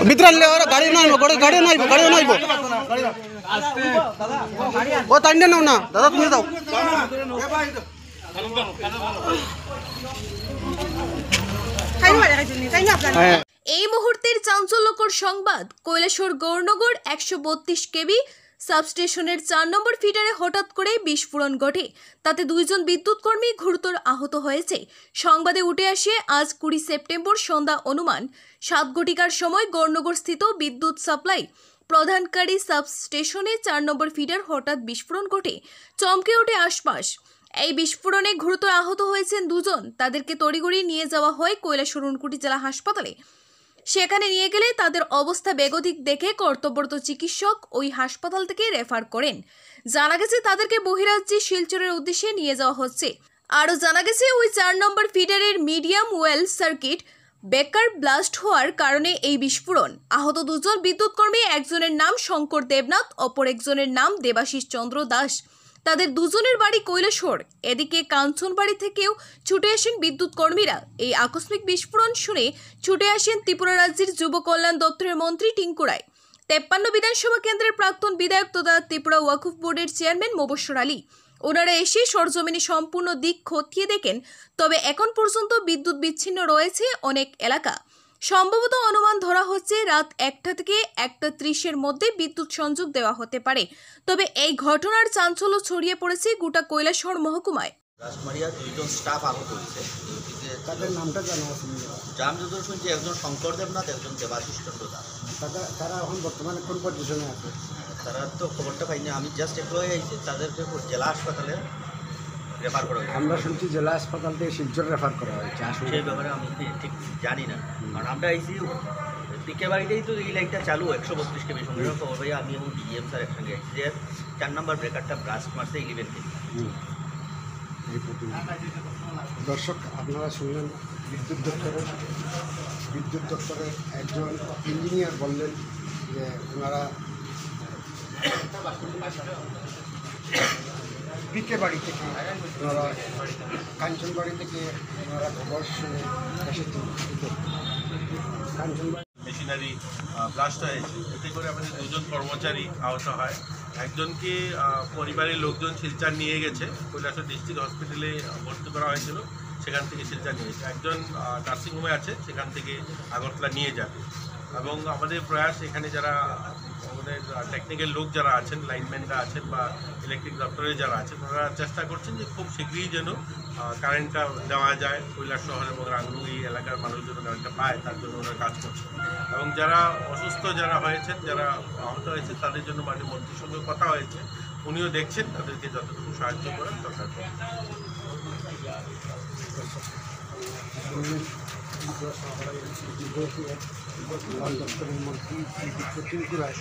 ভিতরে গাড়ি নাইব গাড়ি নাইব ও টাইনে নাও না দাদা তুমি দাও। এই মুহূর্তের চাঞ্চল্যকর সংবাদ, কৈলাসহর গৌরনগর 132 কেবি সাবস্টেশনের 4 নম্বর ফিডারে হঠাৎ করে বিস্ফোরণ ঘটে। তাতে 2 জন বিদ্যুৎ কর্মী গুরুতর আহত হয়েছে। সংবাদে উঠে আসে আজ 20 সেপ্টেম্বর সন্ধ্যা অনুমান 7 ঘটিকার সময় গৌরনগর স্থিত বিদ্যুৎ সাপ্লাই প্রদানকারী সাবস্টেশনে 4 নম্বর ফিডার হঠাৎ বিস্ফোরণ ঘটে। চমকে ওঠে আশপাশ। এই বিস্ফোরণে গুরুতর আহত হয়েছেন 2 জন। তাদেরকে তড়িঘড়ি নিয়ে যাওয়া হয় কৈলাসহর ঊনকোটি জেলা হাসপাতালে। সেখানে নিয়ে গেলে তাদের অবস্থা বেগতিক দেখে কর্তব্যরত চিকিৎসক ওই হাসপাতাল থেকে রেফার করেন। জানা গেছে তাদেরকে বহিরাজ্যে শিলচরের উদ্দেশ্যে নিয়ে যাওয়া হচ্ছে। আরও জানা গেছে ওই 4 নম্বর ফিডারের মিডিয়াম ওয়েল সার্কিট বেকার ব্লাস্ট হওয়ার কারণে এই বিস্ফোরণ। আহত 2 জন বিদ্যুৎ কর্মী, একজনের নাম শঙ্কর দেবনাথ, অপর একজনের নাম দেবাশিস চন্দ্র দাস। তাদের 2 জনের বাড়ি কৈলাসহর। এদিকে কাঞ্চনবাড়ি থেকেও ছুটে আসেন বিদ্যুৎ কর্মীরা। এই আকস্মিক বিস্ফোরণ শুনে ছুটে আসেন ত্রিপুরা রাজ্যের যুব কল্যাণ দপ্তরের মন্ত্রী টিঙ্কু রায়, 53 বিধানসভা কেন্দ্রের প্রাক্তন বিধায়ক তথা ত্রিপুরা ওয়াকফ বোর্ডের চেয়ারম্যান মোবাশ্বের আলী। ওনারা এসে সরজমিনে সম্পূর্ণ দিক খতিয়ে দেখেন। তবে এখন পর্যন্ত বিদ্যুৎ বিচ্ছিন্ন রয়েছে অনেক এলাকা। সম্ভবত অনুমান ধরা হচ্ছে রাত 1টা থেকে 1:30-এর মধ্যে বিদ্যুৎ সংযোগ দেওয়া হতে পারে। তবে এই ঘটনার চাঞ্চল্য ছড়িয়ে পড়েছে গোটা কৈলাসহর মহকুমায়। রাজমারিয়া 2 জন স্টাফ আহত হয়েছে। তাদের নামটা জানা আছে? জাম যত শুনছি একজন শঙ্কর দেবনাথ, একজন দেবাশিস চন্দ্র দাস। তারা এখন বর্তমানে কোন পজিশনে আছে? তারা তো খবরটা পাইনি, আমি জাস্ট একটু হয়ে আইছি। তাদেরকে জেলা হাসপাতালে রেফার করা হয়েছে। আমরা শুনছি জেলা হাসপাতাল থেকে শিলচর রেফার করা হয়েছে। সেই ব্যাপারে আমি ঠিক জানি না, কারণ আমরা আইসি পিকে বাড়িতেই তো এই লাইটটা চালু 132 কেবি সঙ্গে খবর পাই। আমি এবং ডিএম স্যার একসঙ্গে আইসি যে 4 নম্বর ব্রেকারটা ব্রাস্ট মারছে 11 কেবি। দর্শক, আপনারা শুনলেন বিদ্যুৎ দপ্তরের একজন ইঞ্জিনিয়ার বললেন যে ওনারা পিকে বাড়ি থেকে, ওনারা কাঞ্চনবাড়ি থেকে ওনারা খবর শুনে এসেছেন। কাঞ্চনবাড়ি মেশিনারি ব্লাস্ট হয়েছে, এতে করে আমাদের 2 জন কর্মচারী আহত হয়। একজনকে পরিবারের লোকজন শিলচর নিয়ে গেছে, কৈলাসহর ডিস্ট্রিক্ট হসপিটালে ভর্তি করা হয়েছিল, সেখান থেকে শিলচর নিয়ে গেছে। একজন নার্সিংহোমে আছে, সেখান থেকে আগরতলা নিয়ে যাবে। এবং আমাদের প্রয়াস, এখানে যারা আমাদের টেকনিক্যাল লোক যারা আছেন, লাইনম্যানরা আছেন বা ইলেকট্রিক দপ্তরে যারা আছেন, ওনারা চেষ্টা করছেন যে খুব শীঘ্রই যেন কারেন্টটা দেওয়া যায়। কৈলাসহর এবং রাঙ্গুই এলাকার মানুষ যেন কারেন্টটা পায়, তার জন্য ওনারা কাজ করছেন। এবং যারা অসুস্থ যারা হয়েছেন, যারা আহত হয়েছে, তাদের জন্য মাননীয় মন্ত্রীর সঙ্গে কথা হয়েছে। উনিও দেখছেন তাদেরকে যতটুকু সাহায্য করার দরকার। দপ্তরের মন্ত্রী টিঙ্কু রায়।